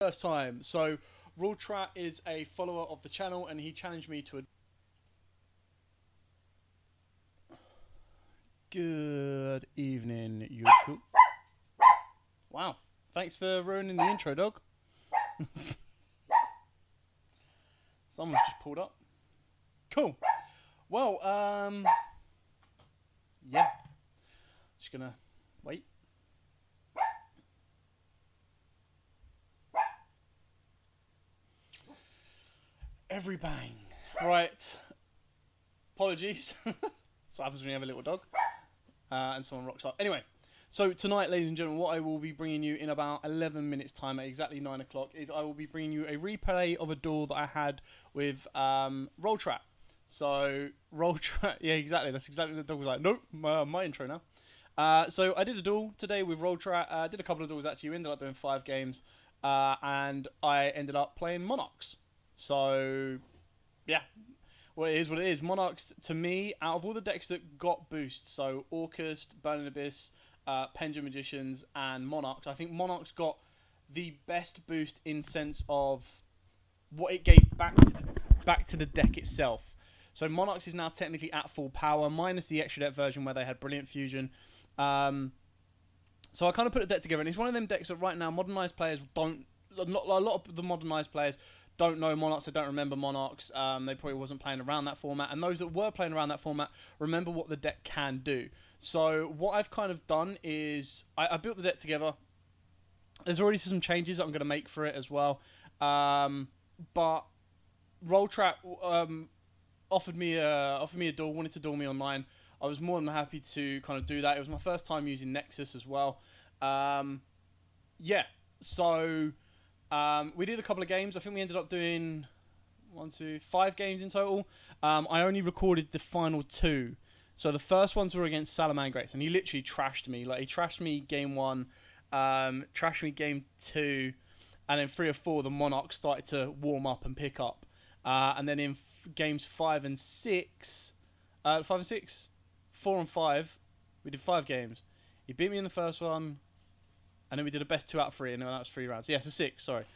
First time. So, Roltrat is a follower of the channel, and he challenged me to a... Good evening, YouTube. Wow. Thanks for ruining the intro, dog. Someone's just pulled up. Cool. Well, yeah. Just gonna wait. Every bang. Right. Apologies. That's what happens when you have a little dog. And someone rocks up. Anyway, so tonight, ladies and gentlemen, what I will be bringing you in about 11 minutes time at exactly 9 o'clock is I will be bringing you a replay of a duel that I had with Roltrat. So, Roltrat, yeah, exactly. That's exactly what the dog was like. Nope, my intro now. So, I did a duel today with Roltrat. I did a couple of duels actually. We ended up doing 5 games. And I ended up playing Monarchs. So, yeah. Well, it is what it is. Monarchs, to me, out of all the decks that got boosts, so Orcust, Burning Abyss, Pendulum Magicians, and Monarchs, I think Monarchs got the best boost in sense of what it gave back to the deck itself. So Monarchs is now technically at full power, minus the extra deck version where they had Brilliant Fusion. So I kind of put a deck together, and it's one of them decks that right now modernized players don't... A lot of the modernized players don't know Monarchs, they don't remember Monarchs, they probably wasn't playing around that format, and those that were playing around that format remember what the deck can do. So what I've kind of done is, I built the deck together. There's already some changes that I'm going to make for it as well, but Roltrat offered me a duel, wanted to duel me online. I was more than happy to kind of do that. It was my first time using Nexus as well. Yeah, so... we did a couple of games. I think we ended up doing 5 games in total. I only recorded the final 2. So the first ones were against Salamangrates, and he literally trashed me. Like, he trashed me game 1, trashed me game 2, and then 3 or 4, the Monarchs started to warm up and pick up. And then in games 5 and 6, 4 and 5, we did 5 games. He beat me in the first one. And then we did a best 2 out of 3, and then that was 3 rounds. Yeah, so 6, sorry.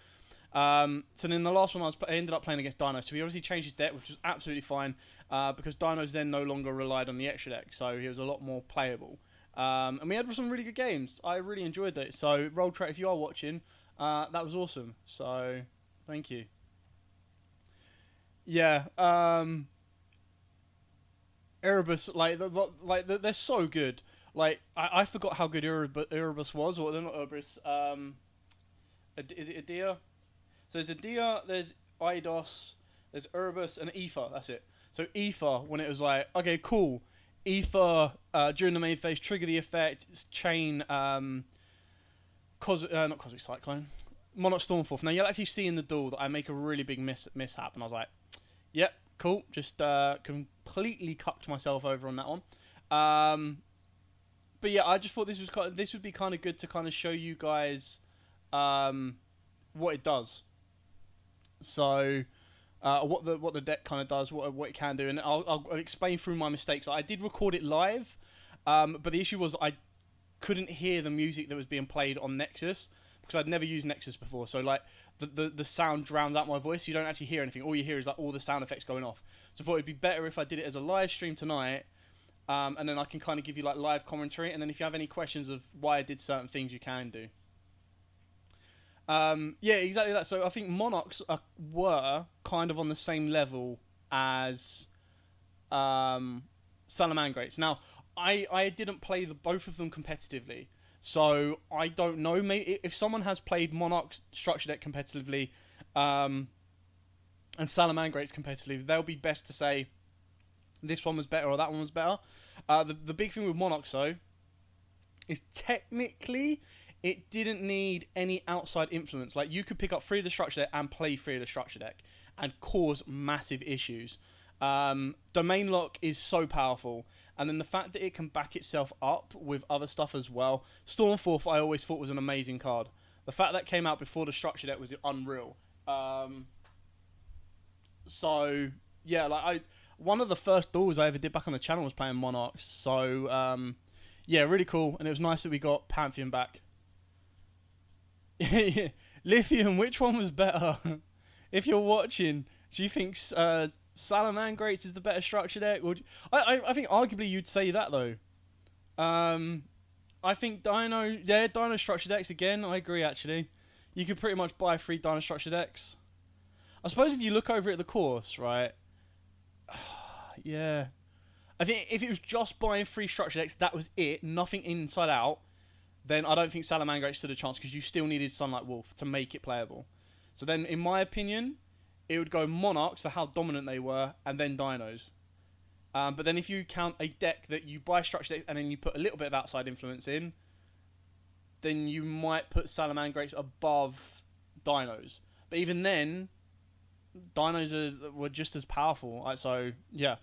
So then the last one I ended up playing against Dinos. So he obviously changed his deck, which was absolutely fine, because Dinos then no longer relied on the extra deck, so he was a lot more playable. And we had some really good games. I really enjoyed it. So Roltrat, if you are watching, that was awesome. So thank you. Yeah, Erebus, they're so good. Like, I forgot how good Erebus was, or they're not Erebus. Is it Adia? So there's Adia, there's Eidos, there's Erebus, and Aether, that's it. So Aether, when it was like, okay, cool. Aether, during the main phase, trigger the effect, it's chain, not Cosmic Cyclone, Monarch Stormforth. Now, you'll actually see in the duel that I make a really big mishap, and I was like, yep, cool, just completely cucked myself over on that one. But yeah, I just thought this would be kind of good to kind of show you guys what it does. So what the deck kind of does, what it can do, and I'll explain through my mistakes. I did record it live, but the issue was I couldn't hear the music that was being played on Nexus because I'd never used Nexus before. So like the sound drowns out my voice. You don't actually hear anything. All you hear is like all the sound effects going off. So I thought it'd be better if I did it as a live stream tonight. And then I can kind of give you like live commentary, and then if you have any questions of why I did certain things, you can do. Yeah, exactly that. So I think Monarchs were kind of on the same level as Salamangrates. Now, I didn't play both of them competitively, so I don't know. Maybe if someone has played Monarchs structure deck competitively and Salamangrates competitively, they'll be best to say this one was better or that one was better. The big thing with Monarchs, though, is technically it didn't need any outside influence. Like, you could pick up 3 of the structure deck and play 3 of the structure deck and cause massive issues. Domain Lock is so powerful, and then the fact that it can back itself up with other stuff as well. Stormforth, I always thought was an amazing card. The fact that came out before the structure deck was unreal. So yeah, like one of the first duels I ever did back on the channel was playing Monarchs. So yeah, really cool, and it was nice that we got Pantheon back. Yeah, Lithium, which one was better? If you're watching, do you think Salamangrates is the better structure deck? Or I think arguably you'd say that though. I think Dino structure decks again. I agree actually. You could pretty much buy 3 Dino structure decks. I suppose if you look over at the course, right? Yeah. I think if it was just buying 3 structure decks, that was it, nothing inside out, then I don't think Salamangrates stood a chance because you still needed Sunlight Wolf to make it playable. So then, in my opinion, it would go Monarchs for how dominant they were, and then Dinos. But then if you count a deck that you buy structure deck and then you put a little bit of outside influence in, then you might put Salamangrates above Dinos. But even then, Dinos were just as powerful. So, yeah.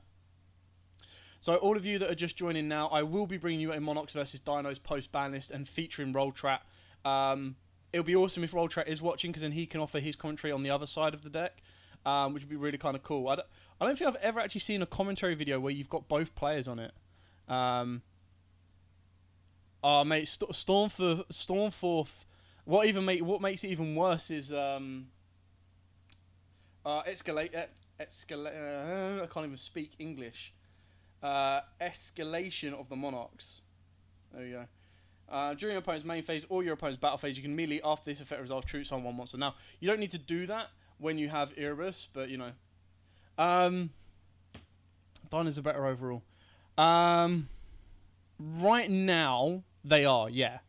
So all of you that are just joining now, I will be bringing you a Monarchs versus Dinos post Banlist and featuring Roltrat. It'll be awesome if Roltrat is watching because then he can offer his commentary on the other side of the deck, which would be really kind of cool. I don't think I've ever actually seen a commentary video where you've got both players on it. Oh mate, Stormforth. What makes it even worse is escalate. I can't even speak English. Escalation of the Monarchs. There we go. During your opponent's main phase or your opponent's battle phase, you can immediately, after this effect resolves, troops on 1 monster. Now, you don't need to do that when you have Erebus, but you know. Dinos are better overall. Right now, they are, yeah.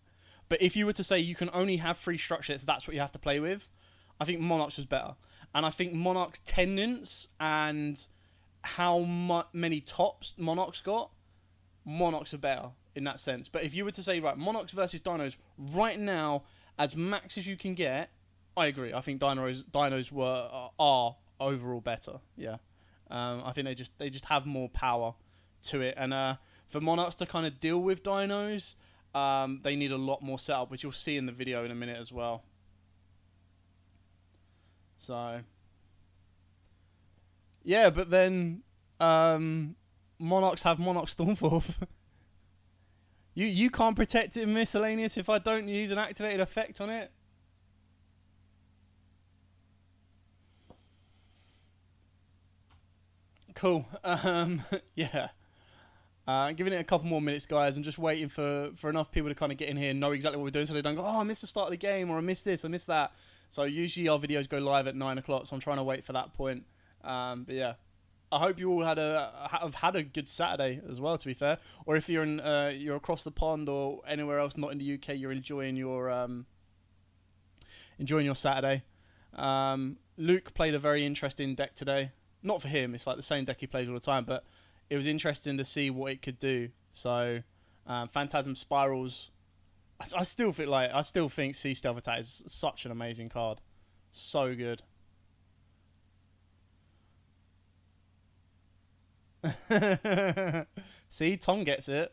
But if you were to say you can only have 3 structures, that's what you have to play with, I think Monarchs was better. And I think Monarchs' tendance and how many tops Monarchs got, Monarchs are better in that sense. But if you were to say, right, Monarchs versus Dinos, right now, as max as you can get, I agree. I think Dinos are overall better. Yeah, I think they just have more power to it. And for Monarchs to kind of deal with Dinos, they need a lot more setup, which you'll see in the video in a minute as well. So yeah, but then Monarchs have Monarch Stormforth. You can't protect it in miscellaneous if I don't use an activated effect on it. Cool. Yeah. Giving it a couple more minutes, guys. I'm just waiting for enough people to kind of get in here and know exactly what we're doing so they don't go, oh, I missed the start of the game, or I missed this, I missed that. So usually our videos go live at 9 o'clock, so I'm trying to wait for that point. But yeah. I hope you all have had a good Saturday as well, to be fair. Or if you're you're across the pond or anywhere else not in the UK, you're enjoying your Saturday. Luke played a very interesting deck today. Not for him, it's like the same deck he plays all the time, but it was interesting to see what it could do. So, Phantasm Spirals. I still think Sea Stealth Attack is such an amazing card. So good. See, Tom gets it.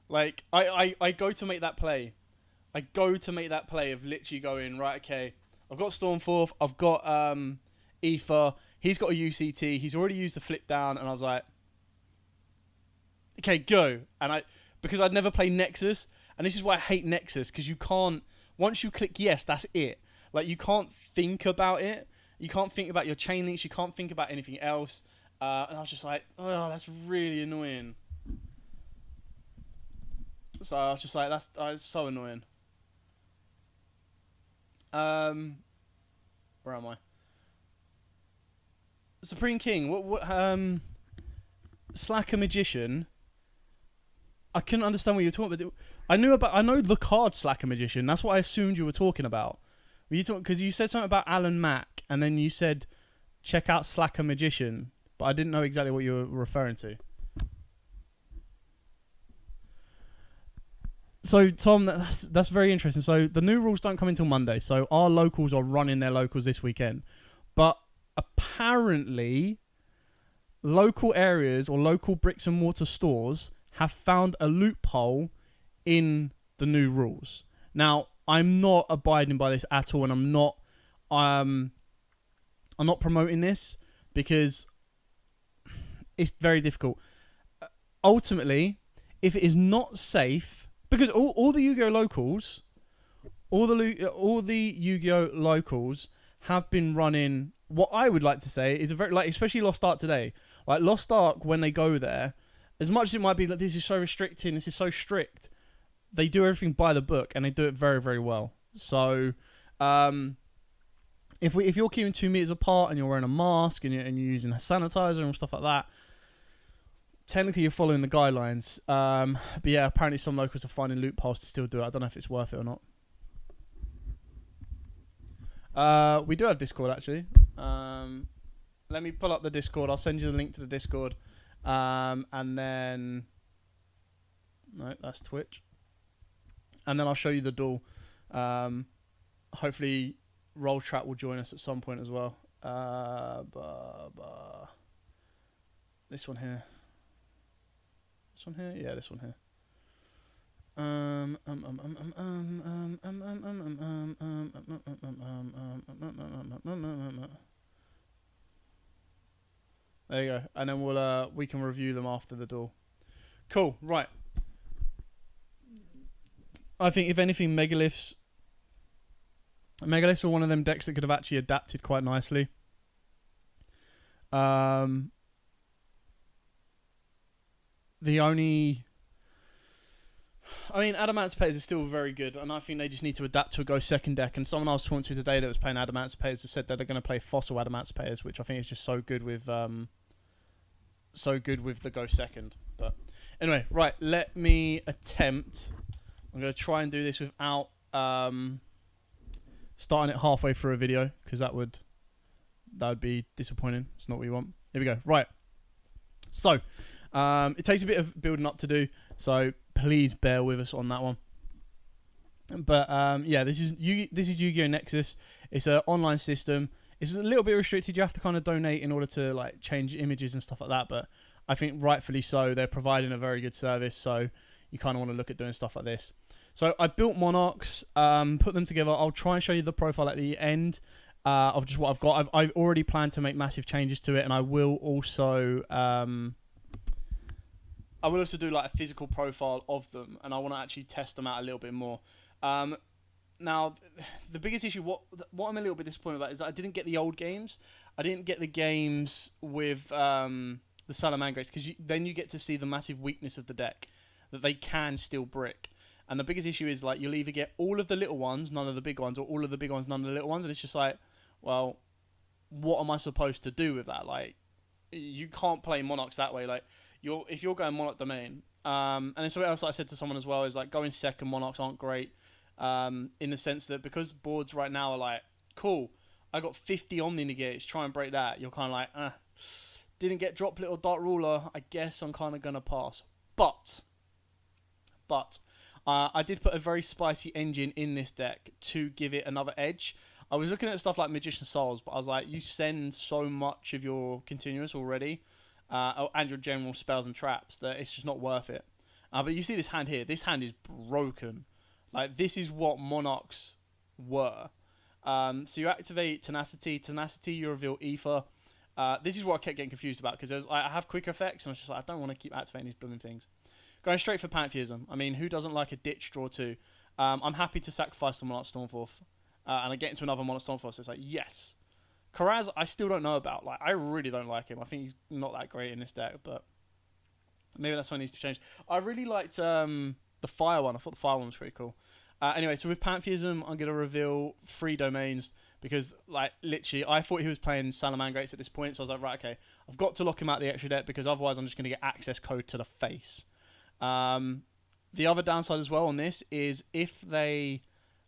Like, I go to make that play. I go to make that play of literally going, right, okay, I've got Stormforth, I've got Aether, he's got a UCT, he's already used the flip down, and I was like, okay, go. And because I'd never played Nexus, and this is why I hate Nexus, because you can't, once you click yes, that's it. Like, you can't think about it. You can't think about your chain links, you can't think about anything else. And I was just like, oh, that's really annoying. So I was just like, that's so annoying. Where am I? Supreme King. What? Slacker Magician. I couldn't understand what you were talking about. I know the card Slacker Magician. That's what I assumed you were talking about. Were you talking? Because you said something about Alan Mack, and then you said, check out Slacker Magician. But I didn't know exactly what you were referring to. So, Tom, that's very interesting. So, the new rules don't come until Monday. So, our locals are running their locals this weekend. But apparently, local areas or local bricks and mortar stores have found a loophole in the new rules. Now, I'm not abiding by this at all, and I'm not promoting this because it's very difficult. Ultimately, if it is not safe, because all the Yu-Gi-Oh locals all the Yu-Gi-Oh locals have been running what I would like to say is a very, like, especially Lost Ark today. Like Lost Ark, when they go there, as much as it might be like this is so restricting, this is so strict, they do everything by the book and they do it very, very well. So, if you're keeping 2 meters apart and you're wearing a mask and you're using a sanitizer and stuff like that, technically you're following the guidelines. But yeah, apparently some locals are finding loopholes to still do it. I don't know if it's worth it or not. We do have Discord actually. Let me pull up the Discord. I'll send you the link to the Discord. And then no, that's Twitch. And then I'll show you the duel. Hopefully Roltrat will join us at some point as well. This one here. This one here? Yeah, this one here. There you go. And then we can review them after the duel. Cool, right. I think if anything, Megaliths are one of them decks that could have actually adapted quite nicely. Adamant Spades is still very good, and I think they just need to adapt to a Go second deck. And someone I was talking to today that was playing Adamant Spades has said that they're going to play Fossil Adamant Spades, which I think is just so good with the Go second. But anyway, right, let me attempt. I'm going to try and do this without starting it halfway through a video, because that would be disappointing. It's not what we want. Here we go. Right. So, it takes a bit of building up to do, so please bear with us on that one. But yeah, this is Yu-Gi-Oh! Nexus. It's an online system. It's a little bit restricted. You have to kind of donate in order to like change images and stuff like that. But I think rightfully so. They're providing a very good service, so you kind of want to look at doing stuff like this. So I built Monarchs, put them together. I'll try and show you the profile at the end of just what I've got. I've already planned to make massive changes to it, and I will also do like a physical profile of them, and I want to actually test them out a little bit more. Now, the biggest issue, what I'm a little bit disappointed about, is that I didn't get the old games. I didn't get the games with the Salamangreats, because then you get to see the massive weakness of the deck, that they can still brick. And the biggest issue is, like, you'll either get all of the little ones, none of the big ones, or all of the big ones, none of the little ones, and it's just like, well, what am I supposed to do with that? Like, you can't play Monarchs that way. Like, if you're going Monarch Domain, and then something else that I said to someone as well is, like, going second Monarchs aren't great, in the sense that because boards right now are like, cool, I got 50 Omni Negates, try and break that. You're kind of like, didn't get Droplet or Dark Ruler, I guess I'm kind of going to pass. But I did put a very spicy engine in this deck to give it another edge. I was looking at stuff like Magician Souls, but I was like, you send so much of your continuous already, and your general spells and traps, that it's just not worth it. But you see this hand here. This hand is broken. Like, this is what Monarchs were. So you activate Tenacity. Tenacity, you reveal Ether. This is what I kept getting confused about, because I have quick effects, and I was just like, I don't want to keep activating these blooming things. Going straight for Pantheism. I mean, who doesn't like a ditch draw too? I'm happy to sacrifice the Monarch Stormforth. And I get into another Monarch Stormforth, so it's like, yes. Karaz, I still don't know about. Like, I really don't like him. I think he's not that great in this deck, but maybe that's what needs to change. I really liked the Fire one. I thought the Fire one was pretty cool. Anyway, so with Pantheism, I'm going to reveal 3 domains, because, like, literally, I thought he was playing Salamangreats at this point, so I was like, right, okay, I've got to lock him out the extra deck, because otherwise I'm just going to get access code to the face. The other downside as well on this is if they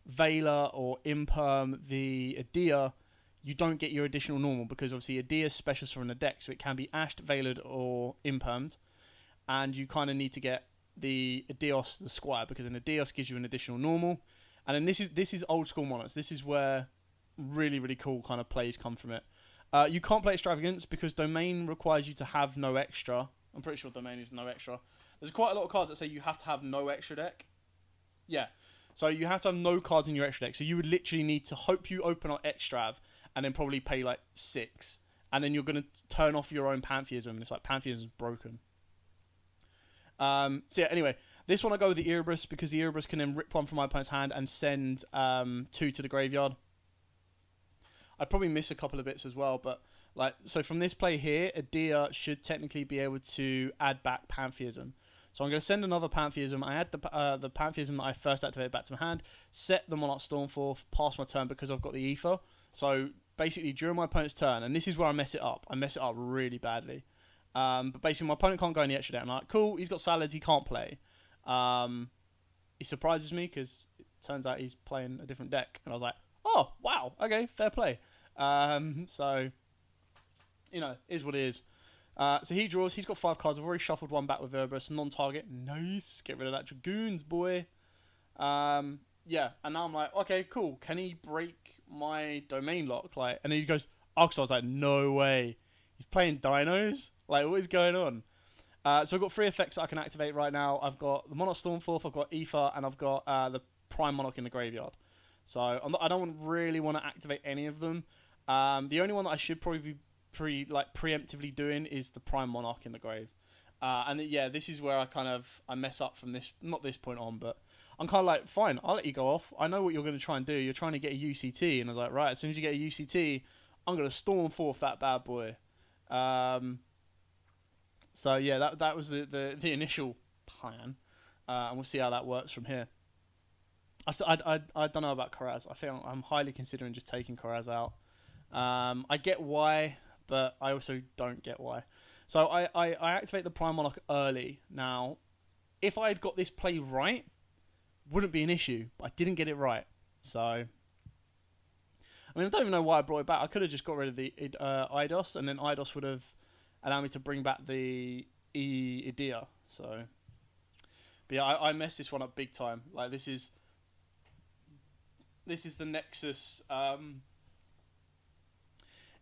Veiler or Imperm the Adia, you don't get your additional normal, because obviously Adia's specials from the deck, so it can be Ashed, Veilered, or Impermed, and you kind of need to get the Adios, the Squire, because an Adios gives you an additional normal. And then this is old school Monarchs. This is where really, really cool kind of plays come from it. You can't play Extravagance, because Domain requires you to have no extra. I'm pretty sure Domain is no extra. There's quite a lot of cards that say you have to have no extra deck. Yeah. So you have to have no cards in your extra deck. So you would literally need to hope you open up Extrav and then probably pay like 6. And then you're going to turn off your own Pantheism. And it's like, Pantheism is broken. So yeah, anyway. This one I go with the Erebus because the Erebus can then rip one from my opponent's hand and send 2 to the graveyard. I'd probably miss a couple of bits as well, but like so from this play here, Adia should technically be able to add back Pantheism. So I'm going to send another Pantheism. I add the Pantheism that I first activated back to my hand, set the Monarch Stormforth, pass my turn because I've got the Ether. So basically during my opponent's turn, and this is where I mess it up. I mess it up really badly. But basically my opponent can't go in the extra deck. I'm like, cool, he's got Salads, he can't play. He surprises me because it turns out he's playing a different deck. And I was like, oh, wow, okay, fair play. So, you know, is what it is. So he draws. He's got 5 cards. I've already shuffled one back with Erebus. Non-target. Nice. Get rid of that Dragoons, boy. Yeah. And now I'm like, okay, cool. Can he break my domain lock? Like, and then he goes, oh, so I was like, no way. He's playing Dinos? Like, what is going on? So I've got 3 effects that I can activate right now. I've got the Monarch Stormforth, I've got Ether, and I've got the Prime Monarch in the graveyard. So I don't really want to activate any of them. The only one that I should probably be preemptively doing is the Prime Monarch in the grave. And yeah, this is where I mess up from this, not this point on, but I'm kind of like, fine, I'll let you go off. I know what you're going to try and do. You're trying to get a UCT, and I was like, right, as soon as you get a UCT, I'm going to storm forth that bad boy. So yeah, that was the initial plan, and we'll see how that works from here. I don't know about Karaz. I think I'm highly considering just taking Karaz out. I get why, but I also don't get why. So I activate the Prime Monarch early. Now, if I had got this play right, wouldn't be an issue. But I didn't get it right. So, I mean, I don't even know why I brought it back. I could have just got rid of the Eidos, and then Eidos would have allowed me to bring back the Idia. So, but yeah, I messed this one up big time. Like, this is the Nexus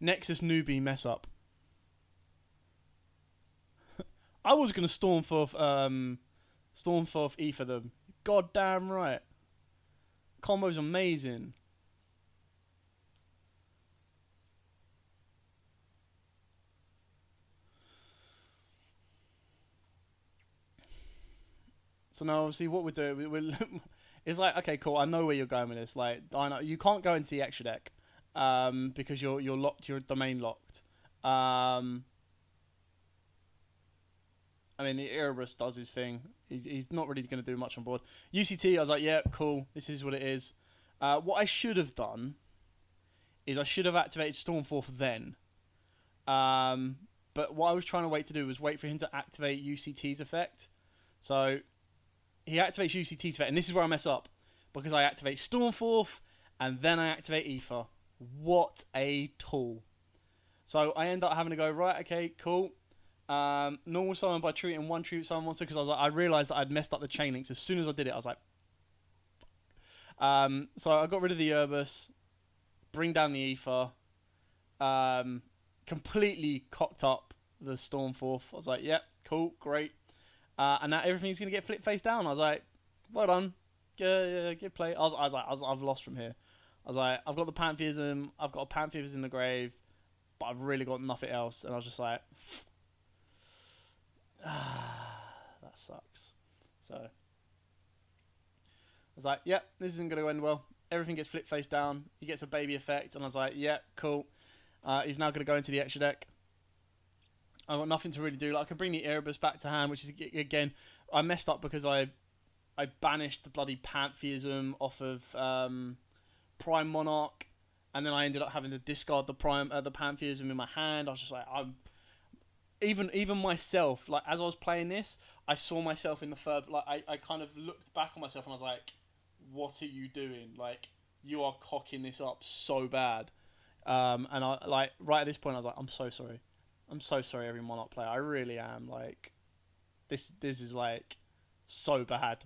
Nexus newbie mess up. I was gonna Stormforth Ether them. God damn right. Combo's amazing. So now, obviously, what we're doing, it's like, okay, cool. I know where you're going with this. Like, I know you can't go into the extra deck, because you're locked. You're domain locked. I mean, the Erebus does his thing. He's not really going to do much on board. UCT, I was like, yeah, cool. This is what it is. What I should have done is I should have activated Stormforth then. But what I was trying to wait to do was wait for him to activate UCT's effect. So he activates UCT's effect, and this is where I mess up because I activate Stormforth and then I activate Ether. What a tool! So I end up having to go, right, okay, cool. Normal summon by treating one tribute summon monster, because I realised that I'd messed up the chain links. As soon as I did it, I was like, so I got rid of the Erebus, bring down the Ether, completely cocked up the Stormforth. I was like, yep, cool, great. And now everything's going to get flipped face down. I was like, well done, good play. I've lost from here. I was like, I've got the Pantheism, I've got a Pantheism in the grave, but I've really got nothing else. And I was just like, that sucks. So I was like, yep, this isn't going to end well. Everything gets flipped face down. He gets a baby effect, and I was like, yep, cool. He's now going to go into the extra deck. I've got nothing to really do. Like, I can bring the Erebus back to hand, which is, again, I messed up because I banished the bloody Pantheism off of Prime Monarch, and then I ended up having to discard the Pantheism in my hand. I was just like, even myself, like, as I was playing this, I saw myself in the third, like, I kind of looked back on myself and I was like, what are you doing? Like, you are cocking this up so bad. And I, like, right at this point, I was like, I'm so sorry. I'm so sorry, every Monarch player. I really am. Like, this is, like, so bad.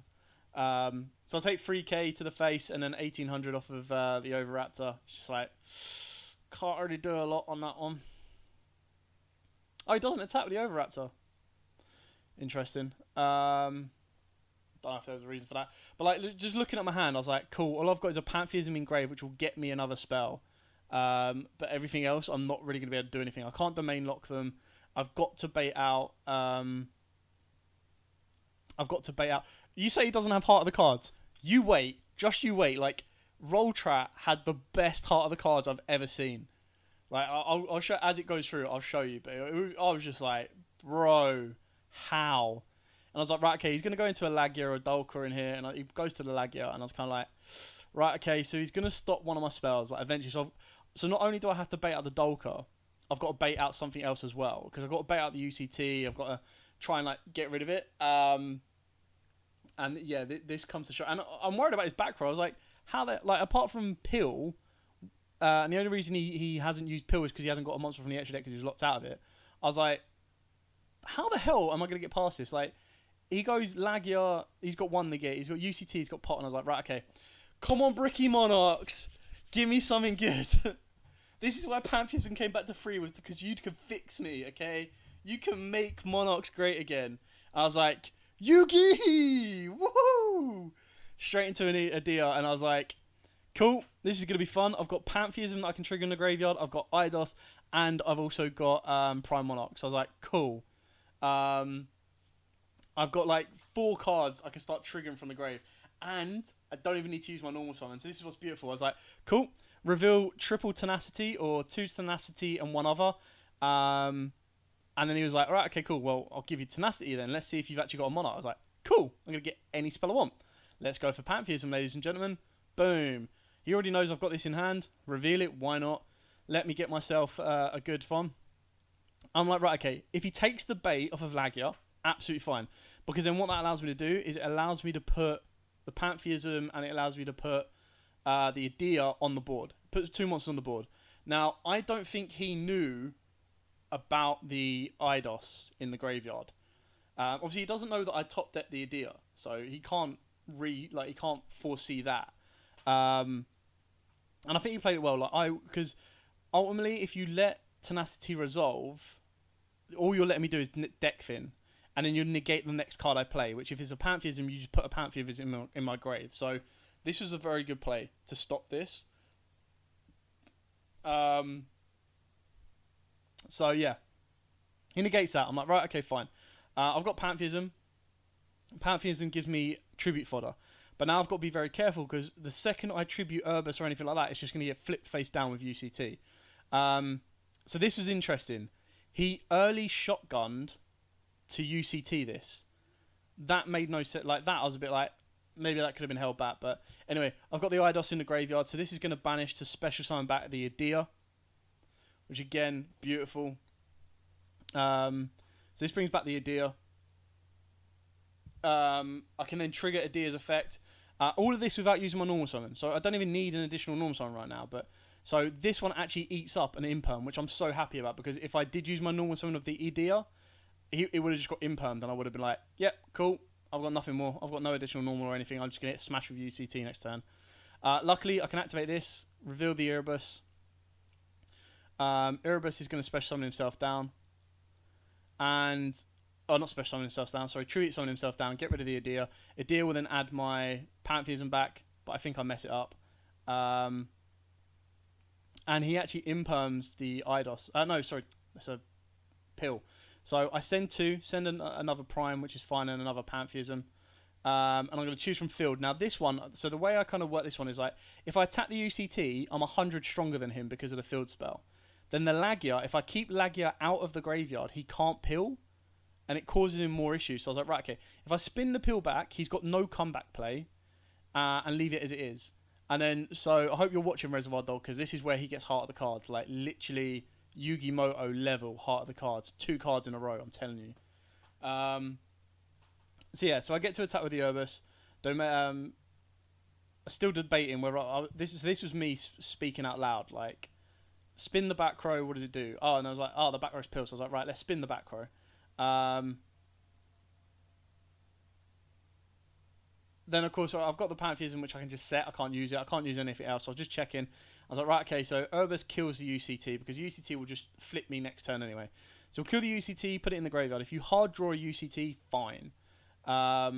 So I'll take 3k to the face and then 1800 off of the Overraptor. It's just like, can't really do a lot on that one. Oh, he doesn't attack with the Overraptor. Interesting. Don't know if there was a reason for that. But, like, just looking at my hand, I was like, cool, all I've got is a Pantheism Engraved, which will get me another spell. But everything else, I'm not really going to be able to do anything. I can't domain lock them. I've got to bait out... You say he doesn't have Heart of the Cards. You wait. Just you wait. Like, Roltrat had the best Heart of the Cards I've ever seen. Like, I'll show as it goes through. I'll show you. But I was just like, bro, how? And I was like, right, okay, he's gonna go into a Lagia or a Dolka in here, and he goes to the Lagia, and I was kind of like, right, okay, so he's gonna stop one of my spells, like eventually. So not only do I have to bait out the Dolka, I've got to bait out something else as well, because I've got to bait out the UCT. I've got to try and like get rid of it. And yeah, this comes to show. And I'm worried about his back row. I was like, how that, like, apart from Pill, and the only reason he hasn't used Pill is because he hasn't got a monster from the extra deck because he was locked out of it. I was like, how the hell am I going to get past this? Like, he goes Lagia, he's got one negate, he's got UCT, he's got Pot, and I was like, right, okay, come on, Bricky Monarchs, give me something good. This is why Pantheism came back to 3, was because you can fix me, okay? You can make Monarchs great again. I was like, Yugioh! Woohoo! Straight into a Dia, and I was like, cool, this is going to be fun. I've got Pantheism that I can trigger in the graveyard, I've got Eidos, and I've also got Prime Monarchs. I was like, cool. I've got like 4 cards I can start triggering from the grave, and I don't even need to use my normal summon. So this is what's beautiful. I was like, cool, reveal triple Tenacity or 2 Tenacity and 1 other. And then he was like, all right, okay, cool. Well, I'll give you Tenacity then. Let's see if you've actually got a Monarch. I was like, cool, I'm going to get any spell I want. Let's go for Pantheism, ladies and gentlemen. Boom. He already knows I've got this in hand. Reveal it, why not? Let me get myself a good fun. I'm like, right, okay, if he takes the bait off of Lagia, absolutely fine. Because then what that allows me to do is it allows me to put the Pantheism and it allows me to put the Adia on the board. Puts 2 monsters on the board. Now, I don't think he knew about the Eidos in the graveyard. Obviously, he doesn't know that I top decked the Adia, so he can't he can't foresee that. And I think he played it well. Because ultimately, if you let Tenacity resolve, all you're letting me do is deck Fin, and then you negate the next card I play. Which, if it's a Pantheism, you just put a Pantheism in my grave. So this was a very good play to stop this. So yeah, he negates that. I'm like, right, okay, fine. I've got Pantheism. Pantheism gives me tribute fodder. But now I've got to be very careful, because the second I tribute Urbis or anything like that, it's just going to get flipped face down with UCT. So this was interesting. He early shotgunned to UCT this. That made no sense. Like that, I was a bit like, maybe that could have been held back. But anyway, I've got the Eidos in the graveyard, so this is going to banish to special summon back the Adia, which again, beautiful. So this brings back the Adia. I can then trigger Adia's effect. All of this without using my normal summon. So I don't even need an additional normal summon right now. But so this one actually eats up an imperm, which I'm so happy about, because if I did use my normal summon of the Adia, it would have just got impermed, and I would have been like, yep, cool. I've got nothing more. I've got no additional normal or anything. I'm just going to get smashed with UCT next turn. Luckily, I can activate this, reveal the Erebus. Erebus is going to special summon himself down. And... oh, not special summon himself down, sorry. Tribute summon himself down, get rid of the Adia. Adia will then add my Pantheism back, but I think I mess it up. And he actually imperms the Eidos. No, sorry, that's a Pill. So I send 2, send another Prime, which is fine, and another Pantheism. And I'm going to choose from field. Now this one, so the way I kind of work this one is like, if I attack the UCT, I'm 100 stronger than him because of the field spell. Then the Lagia, if I keep Lagia out of the graveyard, he can't Pill, and it causes him more issues. So I was like, right, okay, if I spin the Pill back, he's got no comeback play, and leave it as it is. And then, so I hope you're watching Reservoir Dog, because this is where he gets Heart of the Cards, like literally Yu-Gi-Oh level Heart of the Cards, 2 cards in a row, I'm telling you. So yeah, so I get to attack with the Urbis. I'm still debating whether this was me speaking out loud, like, spin the back row, what does it do? Oh, and I was like, oh, the back row's Pill. So I was like, right, let's spin the back row. Then, of course, I've got the Pantheism, which I can just set. I can't use it. I can't use anything else. So I was just checking. I was like, right, okay, so Urbis kills the UCT, because UCT will just flip me next turn anyway. So we'll kill the UCT, put it in the graveyard. If you hard draw a UCT, fine. So I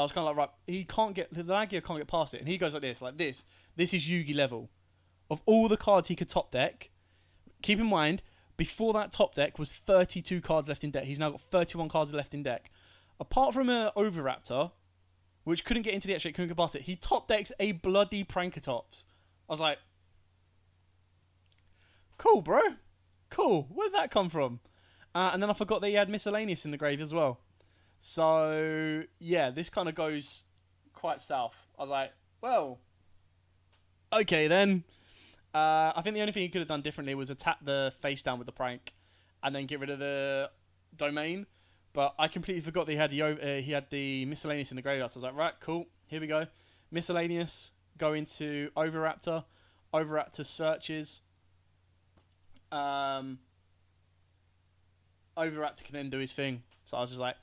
was kind of like, right, the Lagia can't get past it. And he goes like this. This is Yugi level. Of all the cards he could top deck, keep in mind, before that top deck was 32 cards left in deck. He's now got 31 cards left in deck. Apart from a Oviraptor, which couldn't get into the X-Ray, couldn't get past it, he top decks a bloody Prankatops. I was like, cool, bro. Cool. Where did that come from? And then I forgot that he had Miscellaneous in the grave as well. So, yeah, this kind of goes quite south. I was like, well, okay then. I think the only thing he could have done differently was attack the face down with the prank and then get rid of the domain. But I completely forgot that he had the Miscellaneous in the graveyard. So I was like, right, cool, here we go. Miscellaneous, go into Oviraptor. Oviraptor searches. Oviraptor can then do his thing. So I was just like,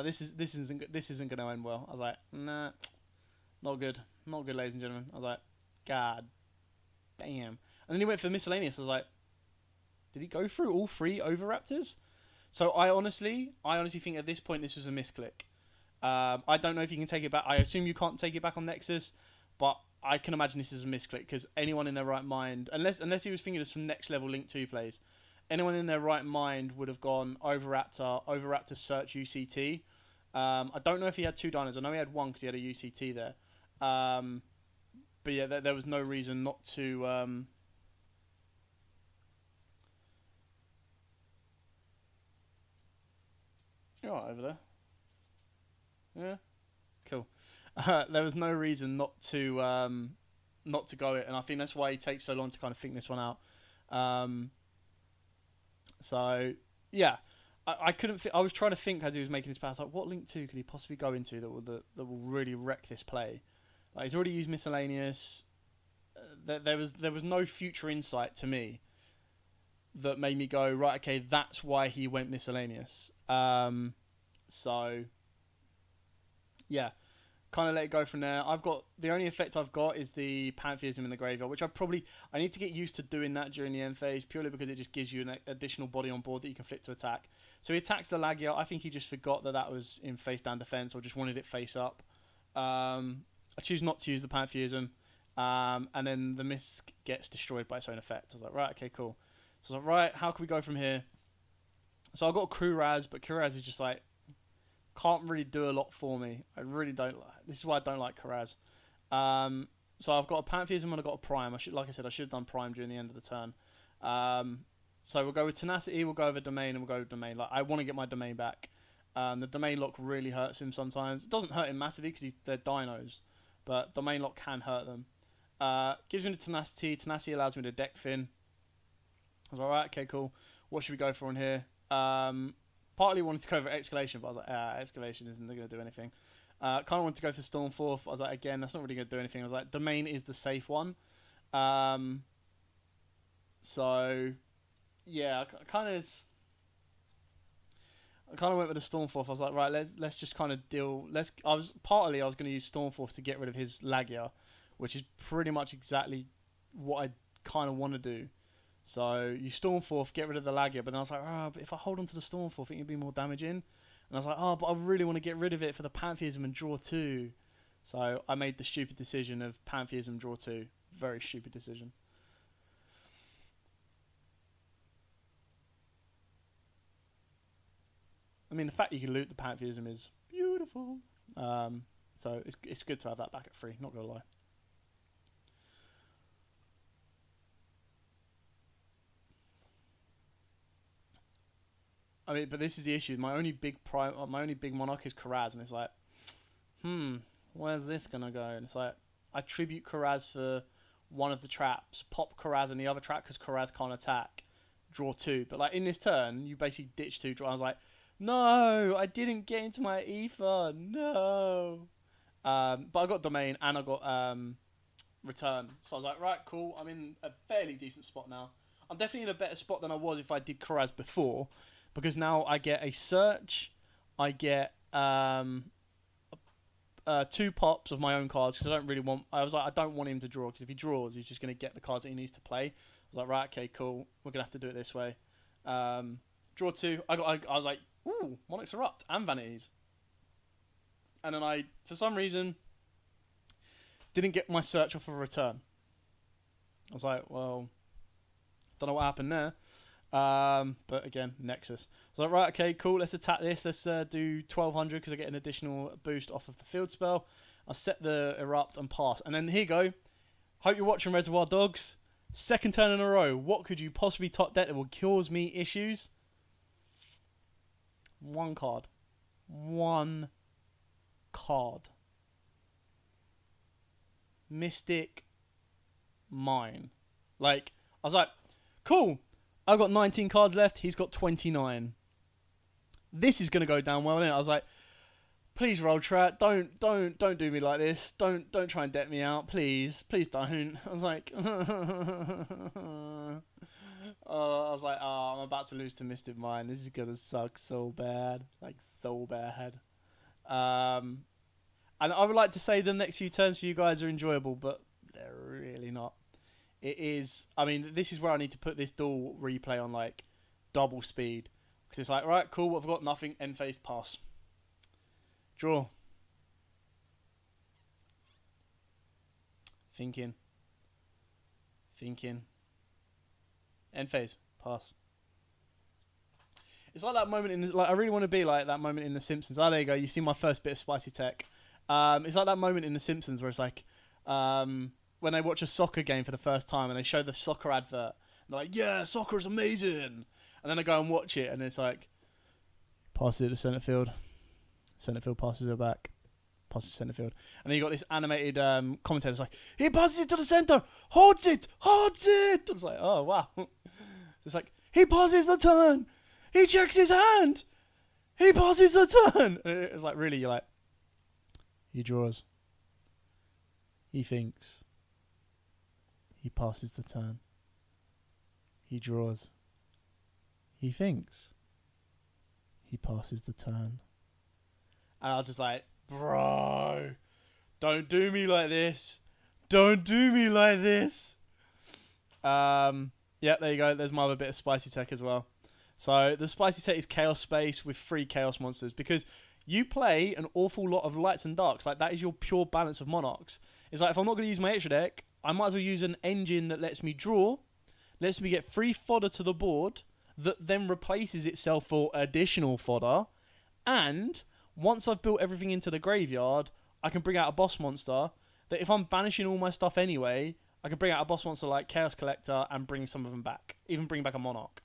this isn't going to end well. I was like, nah, not good, ladies and gentlemen. I was like, god damn. And then he went for Miscellaneous. I was like, did he go through all 3 Oviraptors? So I honestly think at this point this was a misclick. I don't know if you can take it back. I assume you can't take it back on Nexus, but I can imagine this is a misclick because anyone in their right mind, unless he was thinking of some next level Link 2 plays, anyone in their right mind would have gone Oviraptor search UCT. I don't know if he had 2 Dinos. I know he had 1 because he had a UCT there. But yeah, there was no reason not to. You're right over there. Yeah, cool. There was no reason not to go it, and I think that's why he takes so long to kind of think this one out. So yeah, I couldn't. I was trying to think as he was making his pass, like what Link 2 could he possibly go into that will really wreck this play? Like he's already used Miscellaneous. There was no future insight to me that made me go, right, okay, that's why he went Miscellaneous. So yeah, kind of let it go from there. The only effect I've got is the Pantheism in the graveyard, which I need to get used to doing that during the end phase, purely because it just gives you an additional body on board that you can flip to attack. So he attacks the Lagia. I think he just forgot that was in face down defense, or just wanted it face up. I choose not to use the Pantheism, and then the Misk gets destroyed by its own effect. I was like, right, okay, cool. So I was like, right, how can we go from here? So I got Kuraz, but Kuraz is just like, can't really do a lot for me. I really don't. This is why I don't like Kuraz. So I've got a Pantheism and I've got a Prime. Like I said, I should have done Prime during the end of the turn. So we'll go with Tenacity, we'll go over Domain, and we'll go with Domain. Like I want to get my Domain back. The Domain lock really hurts him sometimes. It doesn't hurt him massively because they're Dinos, but Domain lock can hurt them. Gives me the Tenacity. Tenacity allows me to deck Fin. I was like, alright, okay, cool. What should we go for on here? Partly wanted to go for Excavation, but I was like, Excavation isn't going to do anything. Kind of wanted to go for Stormforth. I was like, again, that's not really going to do anything. I was like, Domain is the safe one. So, yeah, I kind of went with the Stormforth. I was like, right, let's just kind of deal. I was going to use Stormforth to get rid of his Lagia, which is pretty much exactly what I kind of want to do. So you Stormforth, get rid of the Lagia, but then I was like, but if I hold on to the Stormforth, I think it'd be more damaging. And I was like, but I really want to get rid of it for the Pantheism and draw 2. So I made the stupid decision of Pantheism, draw 2. Very stupid decision. I mean, the fact you can loot the Pantheism is beautiful. So it's good to have that back at 3, not going to lie. I mean, but this is the issue. My only big monarch is Kuraz, and it's like, where's this gonna go? And it's like, I tribute Kuraz for one of the traps, pop Kuraz in the other trap because Kuraz can't attack, draw 2. But like in this turn, you basically ditch 2 draw. I was like, no, I didn't get into my Ether, no. But I got Domain and I got Return, so I was like, right, cool. I'm in a fairly decent spot now. I'm definitely in a better spot than I was if I did Kuraz before. Because now I get a search, I get 2 pops of my own cards because I don't want him to draw because if he draws, he's just going to get the cards that he needs to play. I was like, right, okay, cool, we're going to have to do it this way. Draw 2. I was like, ooh, Monarchs Erupt and Vanities. And then for some reason, didn't get my search off of a Return. I was like, well, don't know what happened there. But again, Nexus. So like, right, okay, cool. Let's attack this. Let's do 1200 because I get an additional boost off of the field spell. I'll set the erupt and pass. And then here you go. Hope you're watching Reservoir Dogs. Second turn in a row. What could you possibly top deck that will cause me issues? One card. One card. Mystic Mine. Like, I was like, cool. I've got 19 cards left. He's got 29. This is going to go down well, isn't it? I was like, please, Roltrat, don't do me like this. Don't try and deck me out, please. Please don't. I was like, I'm about to lose to Mystic Mine. This is going to suck so bad. Like, so bad. And I would like to say the next few turns for you guys are enjoyable, but they're really not. It is, I mean, this is where I need to put this dual replay on, like, double speed. Because it's like, right, cool, what have I got? Nothing, end phase, pass. Draw. Thinking. End phase, pass. It's like that moment in, like, I really want to be like that moment in The Simpsons. Oh, there you go, you see my first bit of spicy tech. It's like that moment in The Simpsons where it's like, when they watch a soccer game for the first time and they show the soccer advert. And they're like, yeah, soccer is amazing. And then they go and watch it and it's like, passes it to centre field. Centre field passes it back. Passes to centre field. And then you got this animated commentator. It's like, he passes it to the centre. Holds it. It's like, oh, wow. It's like, he passes the turn. He checks his hand. He passes the turn. And it's like, really, you're like, he draws. He thinks. He passes the turn. He draws. He thinks. He passes the turn. And I was just like, bro, don't do me like this. Don't do me like this. Yeah, there you go. There's my other bit of spicy tech as well. So the spicy tech is Chaos Space with 3 Chaos monsters because you play an awful lot of lights and darks. Like, that is your pure balance of Monarchs. It's like, if I'm not going to use my extra deck, I might as well use an engine that lets me draw, lets me get free fodder to the board, that then replaces itself for additional fodder, and once I've built everything into the graveyard, I can bring out a boss monster that if I'm banishing all my stuff anyway, I can bring out a boss monster like Chaos Collector and bring some of them back. Even bring back a Monarch.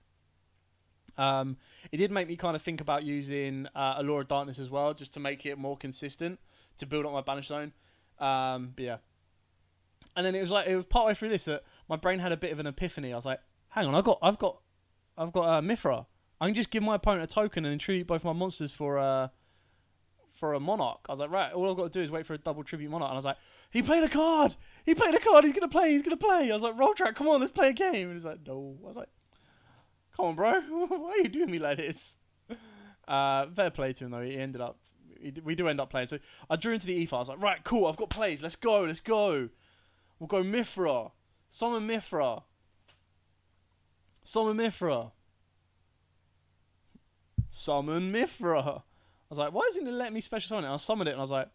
It did make me kind of think about using Allure of Darkness as well, just to make it more consistent, to build up my banish zone. But yeah. And then it was partway through this that my brain had a bit of an epiphany. I was like, hang on, I've got Mithra. I can just give my opponent a token and attribute both my monsters for a Monarch. I was like, right, all I've got to do is wait for a double tribute Monarch. And I was like, he played a card. He's gonna play. I was like, Roltrat, come on, let's play a game. And he's like, no. I was like, come on, bro. Why are you doing me like this? Fair play to him though. We do end up playing. So I drew into the Ether. I was like, right, cool. I've got plays. Let's go. We'll go Mithra. Summon Mithra. I was like, why isn't it letting me special summon it? And I summoned it and I was like,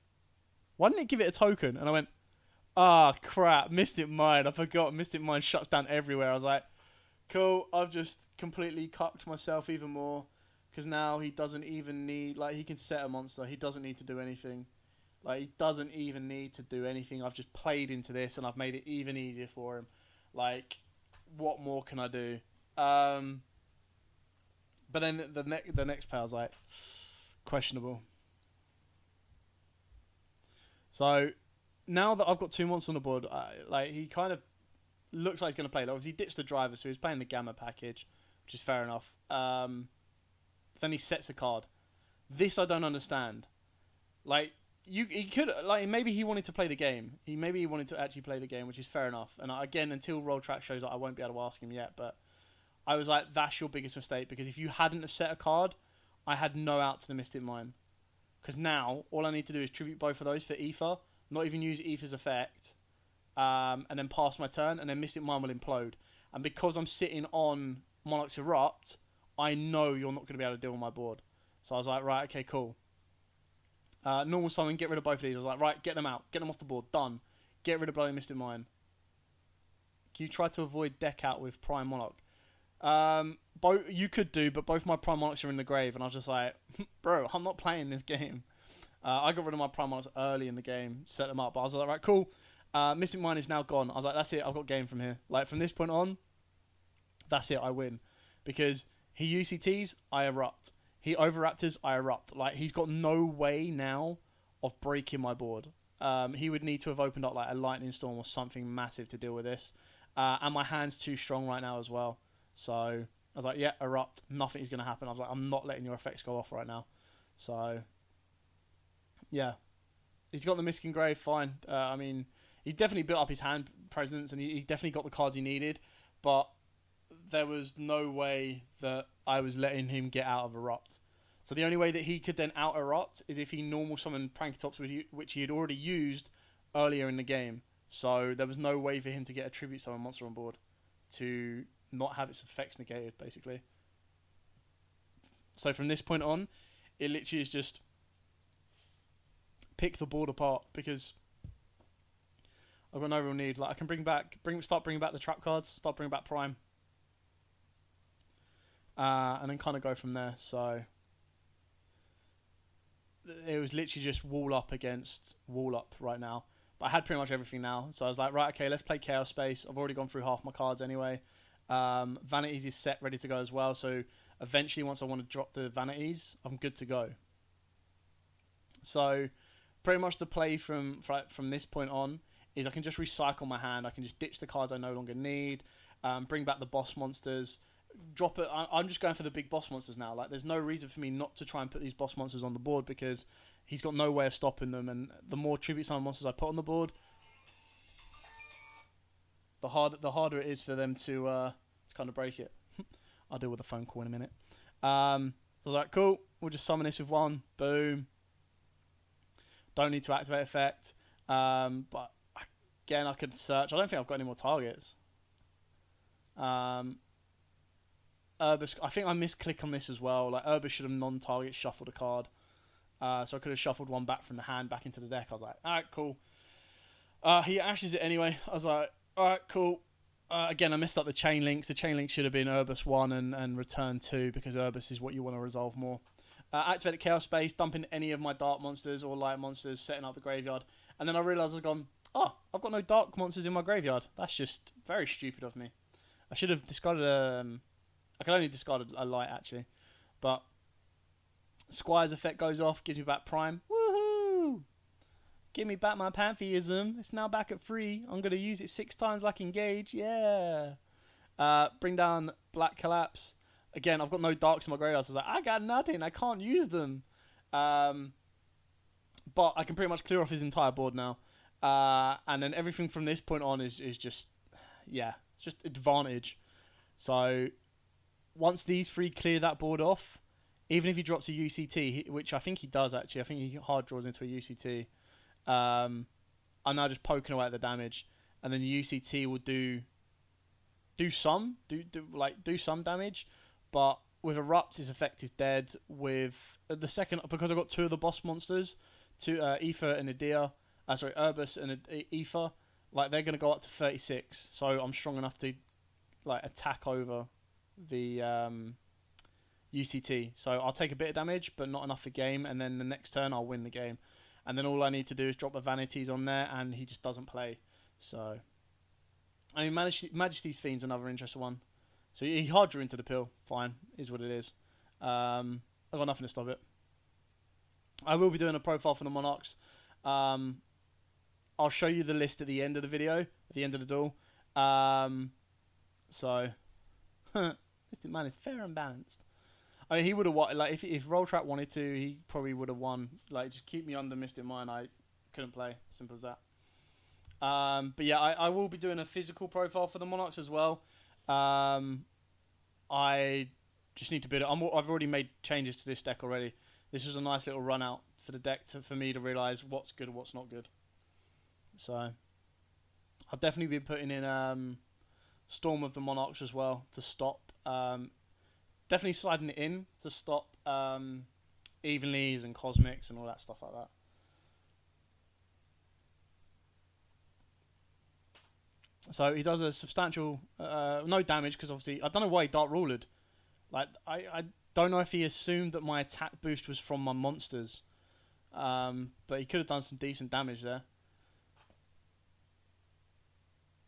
why didn't it give it a token? And I went, crap, Mystic Mine. I forgot Mystic Mine shuts down everywhere. I was like, cool, I've just completely cucked myself even more. Because now he doesn't even need, like, he can set a monster. He doesn't need to do anything. Like, he doesn't even need to do anything. I've just played into this and I've made it even easier for him. Like, what more can I do? But then the next play I was like, questionable. So, now that I've got 2 monsters on the board, like, he kind of looks like he's going to play. Like, obviously, he ditched the driver, so he's playing the Gamma package, which is fair enough. Then he sets a card. This I don't understand. Like, he could, like, maybe he wanted to play the game. Maybe he wanted to actually play the game, which is fair enough. And again, until Roltrat shows up, I won't be able to ask him yet. But I was like, that's your biggest mistake, because if you hadn't have set a card, I had no out to the Mystic Mine. Because now, all I need to do is tribute both of those for Ether, not even use Ether's effect, and then pass my turn, and then Mystic Mine will implode. And because I'm sitting on Monarchs Erupt, I know you're not going to be able to deal with my board. So I was like, right, okay, cool. Normal summon, get rid of both of these. I was like, right, get them out. Get them off the board. Done. Get rid of bloody Mystic Mine. Can you try to avoid deck out with Prime Monarch? Both you could do, but both my Prime Monarchs are in the grave, and I was just like, bro, I'm not playing this game. I got rid of my Prime Monarchs early in the game, set them up, but I was like, right, cool. Mystic Mine is now gone. I was like, that's it, I've got game from here. Like, from this point on, that's it, I win. Because he UCTs, I erupt. He Overraptors, I erupt. Like, he's got no way now of breaking my board. He would need to have opened up, like, a Lightning Storm or something massive to deal with this. And my hand's too strong right now as well. So, I was like, yeah, erupt. Nothing's going to happen. I was like, I'm not letting your effects go off right now. So, yeah. He's got the Miskin Grave, fine. I mean, he definitely built up his hand presence, and he definitely got the cards he needed. But there was no way that I was letting him get out of Erupt. So the only way that he could then out Erupt is if he normal summoned Prankytops, which he had already used earlier in the game. So there was no way for him to get a Tribute Summon monster on board to not have its effects negated, basically. So from this point on, it literally is just pick the board apart, because I've got no real need. Like, I can start bringing back the trap cards, start bringing back Prime, and then kind of go from there. So it was literally just wall up against wall up right now. But I had pretty much everything now, so I was like, right, okay, let's play Chaos Space. I've already gone through half my cards anyway. Vanities is set, ready to go as well. So eventually, once I want to drop the Vanities, I'm good to go. So pretty much the play from this point on is I can just recycle my hand. I can just ditch the cards I no longer need, bring back the boss monsters, drop it. I'm just going for the big boss monsters now. Like, there's no reason for me not to try and put these boss monsters on the board, because he's got no way of stopping them. And the more Tribute Summon monsters I put on the board, the harder it is for them to kind of break it. I'll deal with a phone call in a minute. So I was like, cool, we'll just summon this with one. Boom. Don't need to activate effect. But again, I could search. I don't think I've got any more targets. Urbis, I think I misclick on this as well. Like, Urbis should have non-target shuffled a card. So I could have shuffled one back from the hand back into the deck. I was like, alright, cool. He ashes it anyway. I was like, alright, cool. Again, I messed up the chain links. The chain link should have been Urbis 1 and return 2, because Urbis is what you want to resolve more. Activate the Chaos Space, dumping any of my dark monsters or light monsters, setting up the graveyard. And then I realised I've gone, oh, I've got no dark monsters in my graveyard. That's just very stupid of me. I should have discarded I could only discard a light, actually. But Squire's effect goes off, gives me back Prime. Woohoo! Give me back my Pantheism. It's now back at 3. I'm going to use it 6 times like Engage. Yeah. Bring down Black Collapse. Again, I've got no darks in my graveyard, so I was like, I got nothing. I can't use them. But I can pretty much clear off his entire board now. And then everything from this point on is just, yeah, just advantage. So once these 3 clear that board off, even if he drops a UCT, which I think he does actually, I think he hard draws into a UCT. I'm now just poking away at the damage, and then the UCT will do some damage, but with Erupt, his effect is dead. With the second, because I've got 2 of the boss monsters, Aether and Urbis and Aether, like, they're going to go up to 36, so I'm strong enough to like attack over the UCT. So I'll take a bit of damage, but not enough for game, and then the next turn I'll win the game. And then all I need to do is drop the Vanities on there, and he just doesn't play. So, I mean, Majesty's Fiend's another interesting one. So he hard drew into the pill. Fine, is what it is. I've got nothing to stop it. I will be doing a profile for the Monarchs. I'll show you the list at the end of the video, at the end of the duel. So, this man is fair and balanced. I mean, he would have won. Like, if Roltrat wanted to, he probably would have won. Like, just keep me under Mystic Mine. I couldn't play. Simple as that. But yeah, I will be doing a physical profile for the Monarchs as well. I just need to build it. I've already made changes to this deck already. This was a nice little run out for the deck for me to realise what's good and what's not good. So I'll definitely be putting in Storm of the Monarchs as well to stop. Definitely sliding it in to stop Evenlies and Cosmics and all that stuff like that. So he does a substantial, no damage, because obviously, I don't know why he Dark Rulered. Like, I don't know if he assumed that my attack boost was from my monsters. But he could have done some decent damage there.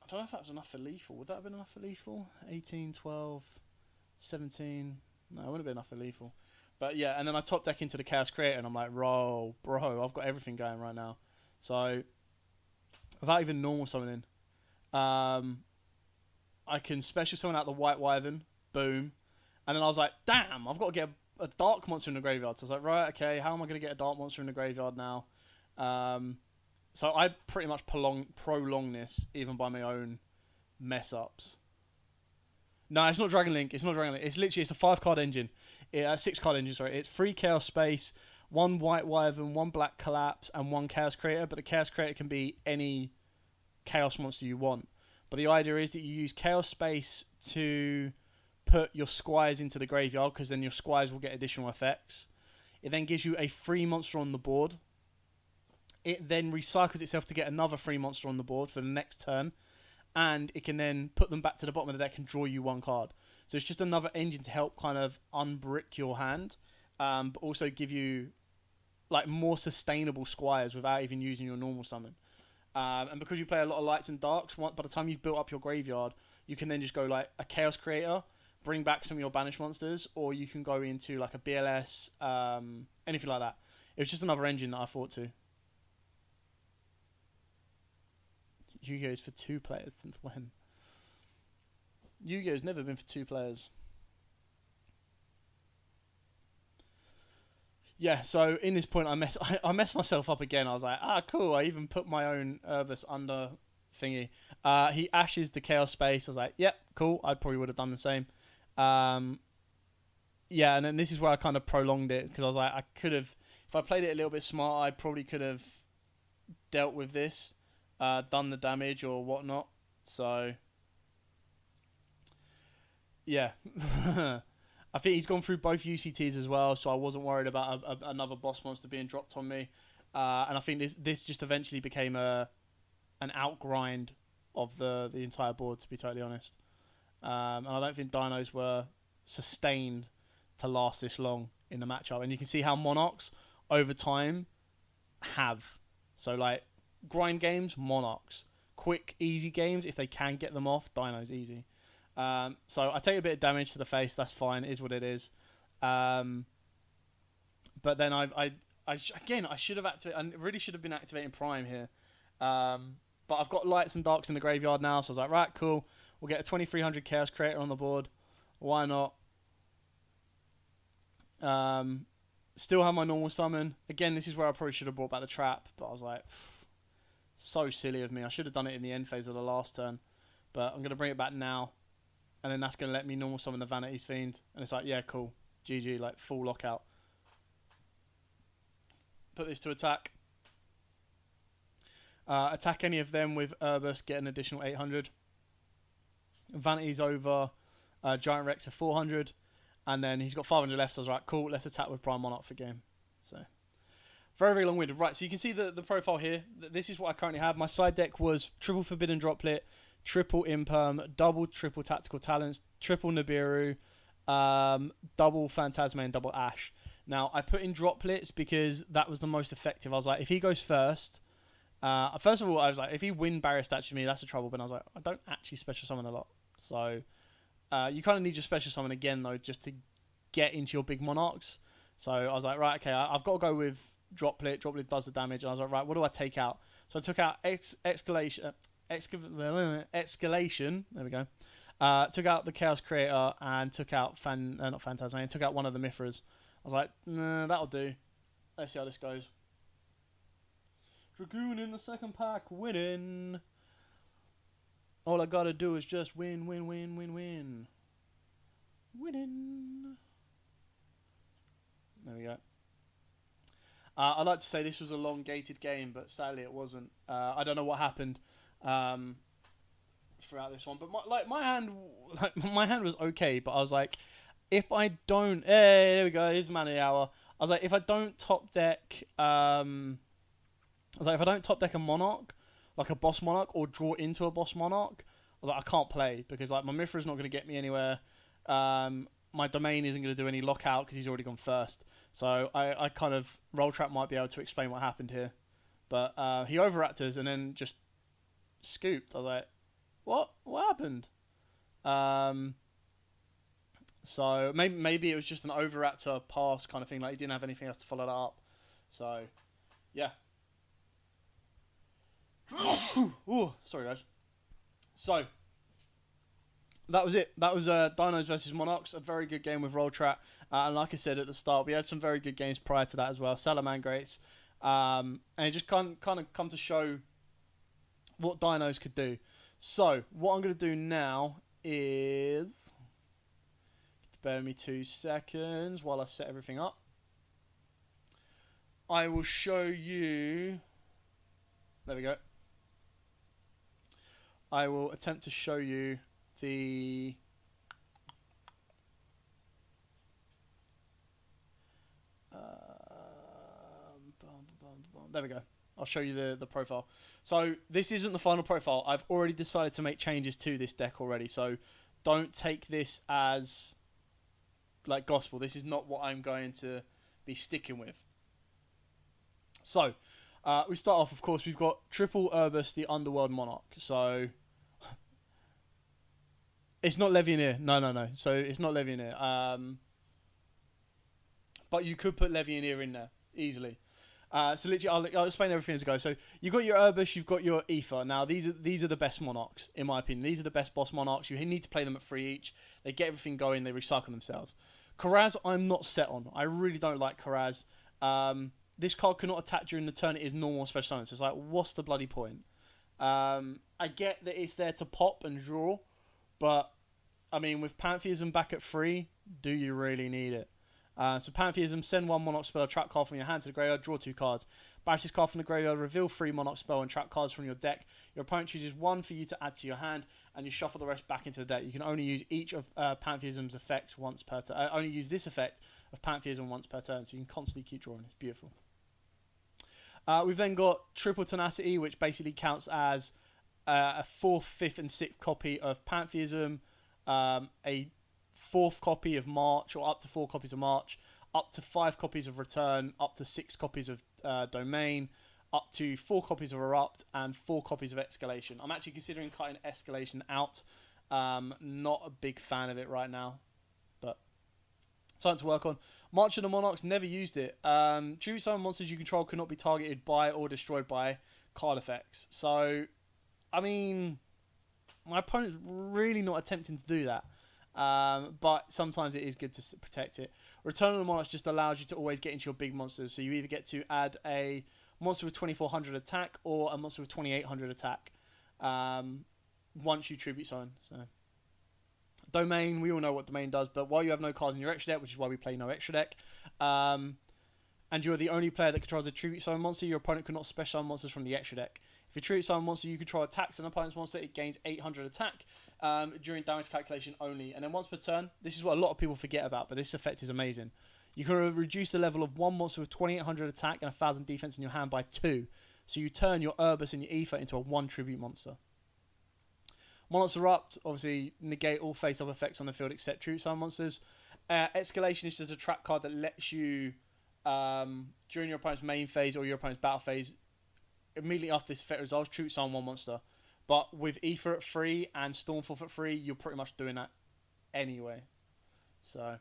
I don't know if that was enough for lethal. Would that have been enough for lethal? 18, 12, 17. No, it wouldn't have been enough for lethal. But yeah, and then I top deck into the Chaos Creator, and I'm like, bro, I've got everything going right now. So, without even normal summoning, I can special summon out the White Wyvern, boom. And then I was like, damn, I've got to get a dark monster in the graveyard. So I was like, right, okay, how am I going to get a dark monster in the graveyard now? So I pretty much prolong this, even by my own mess ups. No, it's not Dragon Link. It's literally, it's a 5-card engine. 6-card engine, sorry. It's 3 Chaos Space, 1 White Wyvern, 1 Black Collapse, and 1 Chaos Creator. But the Chaos Creator can be any Chaos monster you want. But the idea is that you use Chaos Space to put your squires into the graveyard, because then your squires will get additional effects. It then gives you a free monster on the board. It then recycles itself to get another free monster on the board for the next turn. And it can then put them back to the bottom of the deck and draw you 1 card. So it's just another engine to help kind of unbrick your hand, but also give you like more sustainable squires without even using your normal summon. And because you play a lot of lights and darks, by the time you've built up your graveyard, you can then just go like a Chaos Creator, bring back some of your banished monsters, or you can go into like a BLS, anything like that. It was just another engine that I thought to. Yu-Gi-Oh! Is for 2 players since when? Yu-Gi-Oh! Has never been for 2 players. Yeah, so in this point, I messed myself up again. I was like, cool. I even put my own Urbis under thingy. He ashes the Chaos Space. I was like, yep, cool. I probably would have done the same. Yeah, and then this is where I kind of prolonged it, because I was like, I could have, if I played it a little bit smart, I probably could have dealt with this, done the damage or whatnot. So, yeah. I think he's gone through both UCTs as well, so I wasn't worried about another boss monster being dropped on me. And I think this just eventually became an outgrind of the entire board, to be totally honest. And I don't think Dinos were sustained to last this long in the matchup. And you can see how Monarchs, over time, have. So, like, grind games, Monarchs. Quick, easy games, if they can get them off, Dinos easy. So I take a bit of damage to the face. That's fine. It is what it is. But then I should have activated. I really should have been activating Prime here. But I've got lights and darks in the graveyard now, so I was like, right, cool. We'll get a 2300 Chaos Creator on the board. Why not? Still have my normal summon. Again, this is where I probably should have brought back the trap, but I was like, so silly of me. I should have done it in the end phase of the last turn. But I'm going to bring it back now. And then that's going to let me normal summon the Vanity's Fiend. And it's like, yeah, cool. GG, like full lockout. Put this to attack. Attack any of them with Urbis, get an additional 800. Vanity's over. Giant Rex of 400. And then he's got 500 left, so I was like, cool, let's attack with Prime Monarch for game. So, very, very long-winded. Right, so you can see the profile here. This is what I currently have. My side deck was triple Forbidden Droplet, triple Imperm, double triple Tactical Talents, triple Nibiru, double Phantasma, and double Ash. Now, I put in Droplets because that was the most effective. I was like, if he goes first of all, I was like, if he win Barrier Statue to me, that's a trouble. But I was like, I don't actually special summon a lot. So, you kind of need your special summon again, though, just to get into your big Monarchs. So, I was like, right, okay, I've got to go with Droplet. Droplet does the damage. And I was like, right, what do I take out? So, I took out Escalation. There we go. Took out the Chaos Creator and took out not Phantasma, took out one of the Mithras. I was like, nah, that'll do. Let's see how this goes. Dragoon in the second pack, winning. All I gotta do is just win. Winning. There we go. I'd like to say this was a long gated game, but sadly it wasn't. I don't know what happened throughout this one, but my hand was okay. But I was like, if I don't, hey, there we go. Here's the man of the hour. I was like, if I don't top deck, a Monarch, like a boss Monarch, or draw into a boss Monarch, was like, I can't play because like my Mithra's not going to get me anywhere. My domain isn't going to do any lockout because he's already gone first. So I kind of Roltrat might be able to explain what happened here, but he overactors and then just scooped. I was like, what happened? So maybe it was just an overactor pass kind of thing. Like he didn't have anything else to follow that up. So yeah. Ooh, sorry guys. So that was it. That was Dinos versus Monarchs. A very good game with Roltrat. And like I said at the start, we had some very good games prior to that as well. Salamangreats. And it just kind of come to show what Dinos could do. So what I'm going to do now is... Bear with me 2 seconds while I set everything up. I will show you... There we go. I will attempt to show you the... There we go. I'll show you the profile. So this isn't the final profile. I've already decided to make changes to this deck already. So don't take this as like gospel. This is not what I'm going to be sticking with. So we start off, of course, we've got triple Urbis, the Underworld Monarch. So it's not Levianeer. No. So it's not Levianeer. But you could put Levianeer in there easily. So literally, I'll explain everything as I go. So you've got your Urbis, you've got your Aether. Now these are the best Monarchs in my opinion. These are the best boss Monarchs. You need to play them at 3 each. They get everything going. They recycle themselves. Karaz, I'm not set on. I really don't like Karaz. This card cannot attack during the turn. It is normal special summon. So it's like, what's the bloody point? I get that it's there to pop and draw, but I mean, with Pantheism back at 3, do you really need it? So Pantheism, send 1 Monarch spell or trap card from your hand to the graveyard, draw 2 cards. Banish this card from the graveyard, reveal 3 Monarch spell and trap cards from your deck. Your opponent chooses 1 for you to add to your hand, and you shuffle the rest back into the deck. You can only use each of Pantheism's effects once per turn. Only use this effect of Pantheism once per turn, so you can constantly keep drawing. It's beautiful. We've then got Triple Tenacity, which basically counts as a 4th, 5th, and 6th copy of Pantheism, a 4th copy of March, or up to 4 copies of March, up to 5 copies of Return, up to 6 copies of Domain, up to 4 copies of Erupt, and 4 copies of Escalation. I'm actually considering cutting Escalation out. Not a big fan of it right now, but something to work on. March of the Monarchs, never used it. Tribute summon monsters you control cannot be targeted by or destroyed by card effects. So, I mean, my opponent's really not attempting to do that. But sometimes it is good to protect it. Return of the Monarchs just allows you to always get into your big monsters. So you either get to add a monster with 2400 attack or a monster with 2800 attack once you tribute summon. So Domain, we all know what Domain does, but while you have no cards in your extra deck, which is why we play no extra deck, and you're the only player that controls a tribute summon monster, your opponent cannot special summon monsters from the extra deck. If you tribute summon monster you control attacks an opponent's monster, it gains 800 attack during damage calculation only. And then once per turn, this is what a lot of people forget about, but this effect is amazing. You can reduce the level of 1 monster with 2800 attack and 1000 defense in your hand by 2. So you turn your Urbis and your Aether into a 1 tribute monster. Monarchs Erupt, obviously negate all face-up effects on the field except tribute summon monsters. Escalation is just a trap card that lets you, during your opponent's main phase or your opponent's battle phase, immediately after this effect resolves, tribute summon 1 monster. But with Aether at 3 and Stormforth at 3, you're pretty much doing that anyway. So,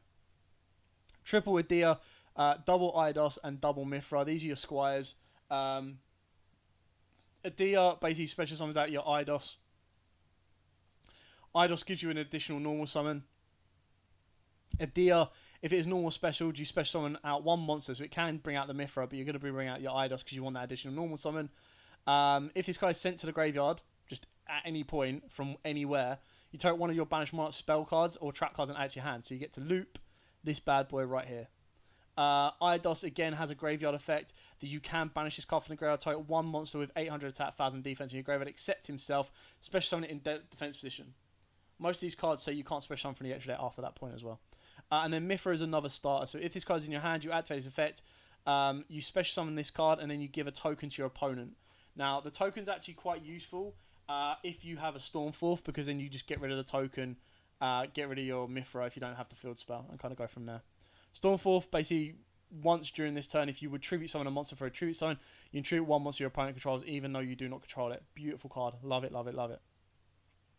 triple Idea, double Eidos, and double Mithra. These are your squires. Idea basically special summons out your Eidos. Eidos gives you an additional normal summon. If it is normal special, you special summon out 1 monster, so it can bring out the Mithra, but you're going to bring out your Eidos because you want that additional normal summon. If this guy is sent to the graveyard, just at any point from anywhere, you take 1 of your banished Monarch spell cards or trap cards and add to your hand, so you get to loop this bad boy right here. Eidos again has a graveyard effect that you can banish this card from the graveyard, target 1 monster with 800 attack, 1000 defense in your graveyard, except himself, special summon it in defense position. Most of these cards say you can't special summon from the extra deck after that point as well. And then Mithra is another starter. So if this card's in your hand, you activate this effect, you special summon this card, and then you give a token to your opponent. Now, the token's actually quite useful if you have a Stormforth, because then you just get rid of the token, get rid of your Mithra if you don't have the field spell, and kind of go from there. Stormforth, basically, once during this turn, if you would tribute summon a monster for a tribute summon, you can tribute one monster your opponent controls, even though you do not control it. Beautiful card. Love it, love it, love it.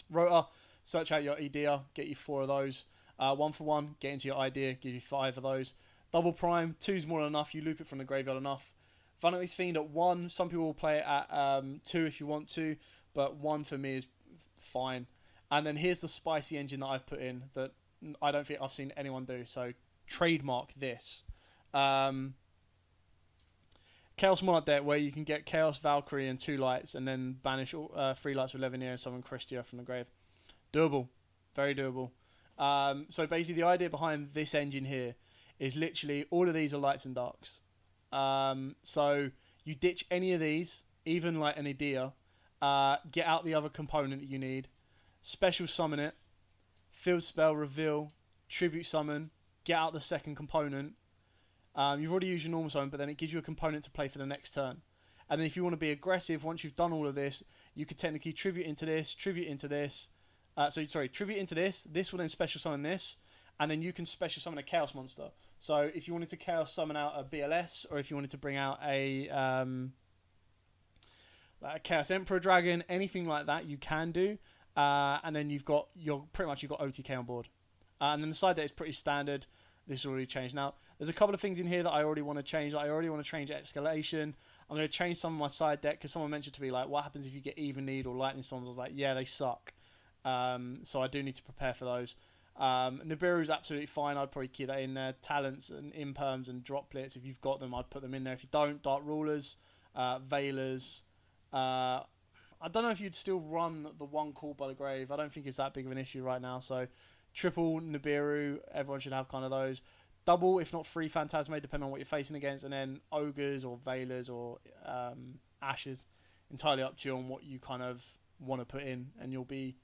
Rota, search out your idea, get you 4 of those. 1 for 1, get into your idea, give you 5 of those. Double Prime, 2's more than enough, you loop it from the graveyard enough. Vanity's Fiend at 1, some people will play it at 2 if you want to, but 1 for me is fine. And then here's the spicy engine that I've put in that I don't think I've seen anyone do, so trademark this. Chaos Monarch deck where you can get Chaos Valkyrie and 2 lights and then banish 3 lights with Levineer and summon Christia from the grave. Doable. Very doable. So basically the idea behind this engine here is literally all of these are lights and darks. So you ditch any of these, even like an idea, get out the other component that you need, special summon it, field spell, reveal, tribute summon, get out the second component. You've already used your normal summon, but then it gives you a component to play for the next turn. And then if you want to be aggressive, once you've done all of this, you could technically tribute into this, tribute into this. Tribute into this. This will then special summon this, and then you can special summon a Chaos monster. So if you wanted to Chaos summon out a BLS, or if you wanted to bring out a Chaos Emperor Dragon, anything like that, you can do. And then you've got OTK on board. And then the side deck is pretty standard. This has already changed. Now, there's a couple of things in here that I already want to change. I already want to change Escalation. I'm going to change some of my side deck because someone mentioned to me, like, what happens if you get Even Need or Lightning Storms? I was like, yeah, they suck. So I do need to prepare for those. Nibiru's absolutely fine. I'd probably keep that in there. Talents and Imperms and Droplets. If you've got them, I'd put them in there. If you don't, Dark Rulers, Veilers. I don't know if you'd still run the one called by the grave. I don't think it's that big of an issue right now. So triple Nibiru, everyone should have kind of those. Double, if not 3 Phantasme, depending on what you're facing against. And then Ogres or Veilers or Ashes. Entirely up to you on what you kind of want to put in. And you'll be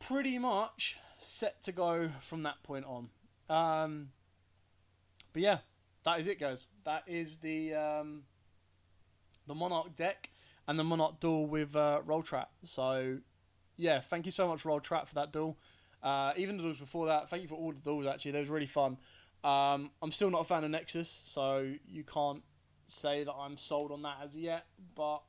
pretty much set to go from that point on. But yeah, that is it, guys. That is the Monarch deck and the Monarch duel with Roltrat. So yeah, thank you so much, Roltrat, for that duel. Even the duels before that, thank you for all the duels, actually. They was really fun. I'm still not a fan of Nexus, so you can't say that I'm sold on that as yet. But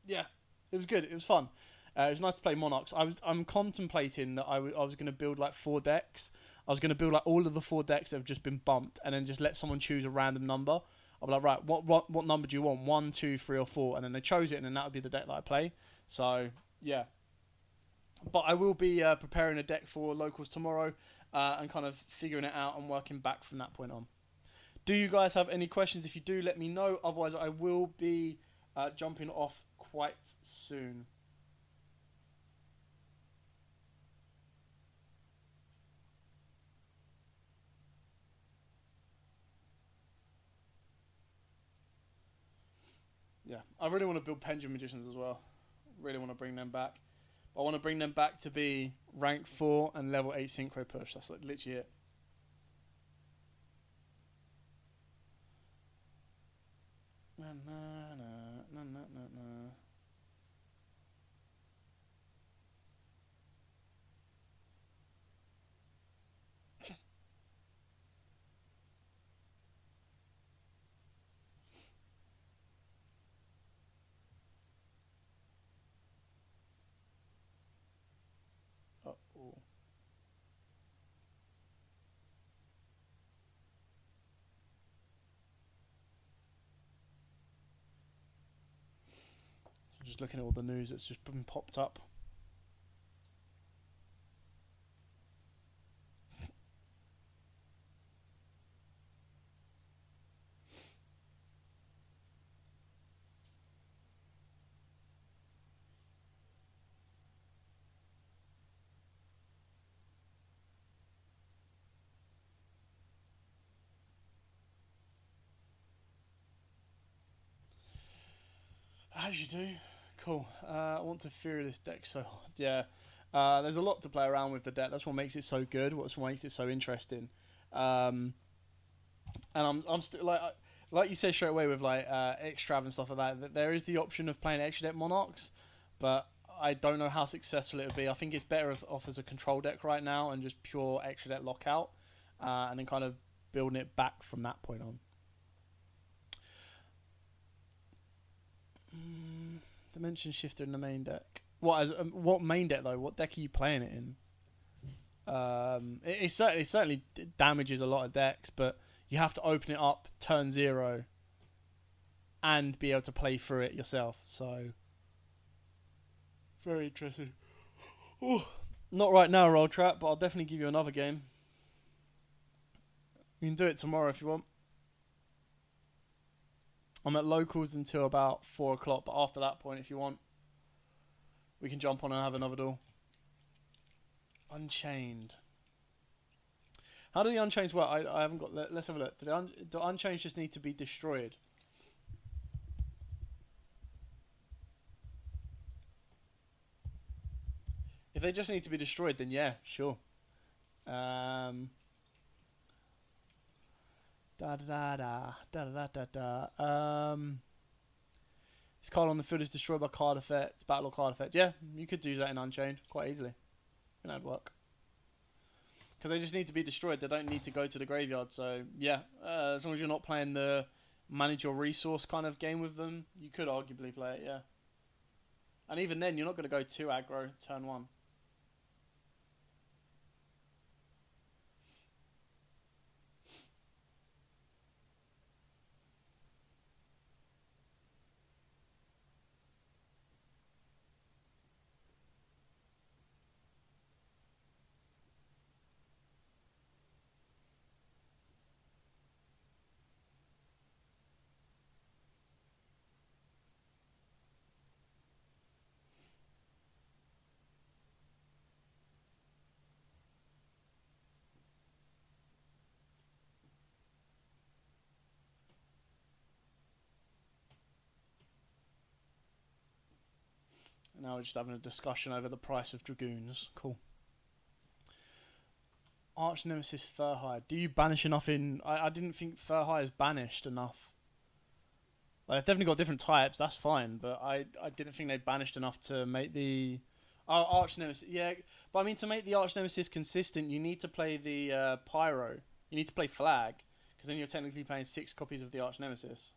yeah, it was good. It was fun. It was nice to play Monarchs. I'm contemplating that I was going to build like 4 decks. I was going to build like all of the 4 decks that have just been bumped, and then just let someone choose a random number. I'll be like, right, what number do you want? 1, 2, 3, or 4? And then they chose it, and then that would be the deck that I play. So yeah. But I will be preparing a deck for locals tomorrow, and kind of figuring it out and working back from that point on. Do you guys have any questions? If you do, let me know. Otherwise, I will be jumping off quite soon. Yeah, I really want to build Pendulum Magicians as well. Really want to bring them back. I want to bring them back to be rank 4 and level 8 synchro push. That's like literally it. Na, na, na, na, na, na. Uh-oh. So just looking at all the news that's just been popped up. As you do. Cool. I want to fear this deck so hard. Yeah. There's a lot to play around with the deck. That's what makes it so good. What's what makes it so interesting. And I'm still like, like you said straight away with like Extrav and stuff like that there is the option of playing extra deck Monarchs, but I don't know how successful it would be. I think it's better off as a control deck right now and just pure extra deck lockout, and then kind of building it back from that point on. Dimension Shifter in the main deck. What main deck though? What deck are you playing it in? It certainly damages a lot of decks, but you have to open it up turn 0 and be able to play through it yourself. So very interesting. Ooh. Not right now, Roltrat, but I'll definitely give you another game. You can do it tomorrow if you want. I'm at locals until about 4 o'clock, but after that point, if you want, we can jump on and have another duel. Unchained. How do the Unchained work? I haven't got... Let's have a look. Do Unchained just need to be destroyed? If they just need to be destroyed, then yeah, sure. Da da da da da da da da. This card on the field is destroyed by card effect, battle or card effect. Yeah, you could do that in Unchained quite easily. That'd work. Because they just need to be destroyed. They don't need to go to the graveyard. So yeah, as long as you're not playing the manage your resource kind of game with them, you could arguably play it. Yeah. And even then, you're not going to go too aggro turn 1. Now we're just having a discussion over the price of Dragoons. Cool. Arch Nemesis Furhide. Do you banish enough in... I didn't think Furhide is banished enough. Like, they've definitely got different types, that's fine, but I didn't think they banished enough to make the... Oh, Arch Nemesis. Yeah, but I mean, to make the Arch Nemesis consistent, you need to play the Pyro. You need to play Flag, because then you're technically playing 6 copies of the Arch Nemesis.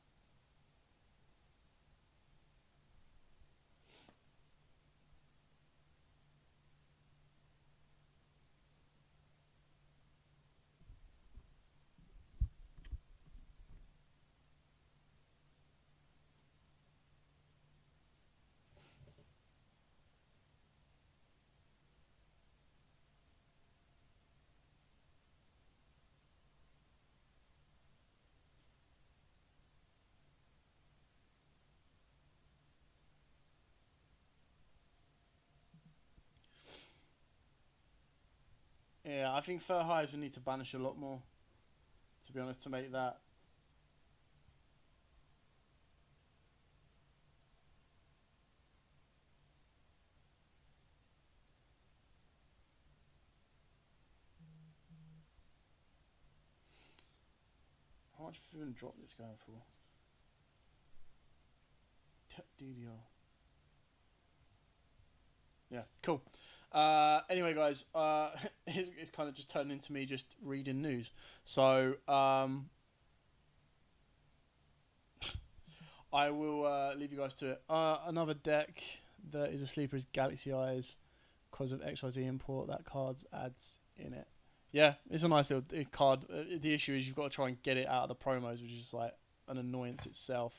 Yeah, I think Fur Hives will need to banish a lot more, to be honest, to make that. How much have you even dropped this going for? Yugioh. Yeah, cool. Anyway, guys, it's kind of just turned into me just reading news. So, I will leave you guys to it. Another deck that is a sleeper is Galaxy Eyes because of XYZ import. That card's adds in it. Yeah, it's a nice little card. The issue is you've got to try and get it out of the promos, which is just like an annoyance itself.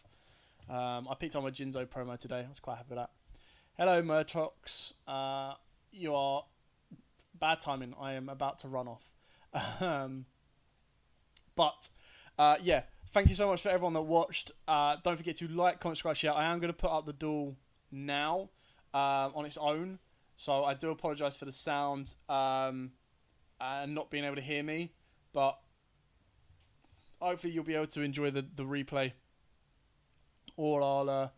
I picked up my Jinzo promo today. I was quite happy with that. Hello, Monarchs. You are bad timing. I am about to run off. Yeah, thank you so much for everyone that watched. Don't forget to like, comment, subscribe, share. I am going to put up the duel now on its own. So I do apologise for the sound and not being able to hear me. But hopefully you'll be able to enjoy the replay. Or I'll...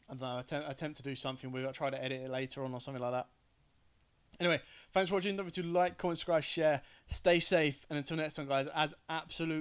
I don't know, attempt to do something with it. I'll try to edit it later on or something like that. Anyway, thanks for watching. Don't forget to like, comment, subscribe, share. Stay safe. And until next time, guys, as absolute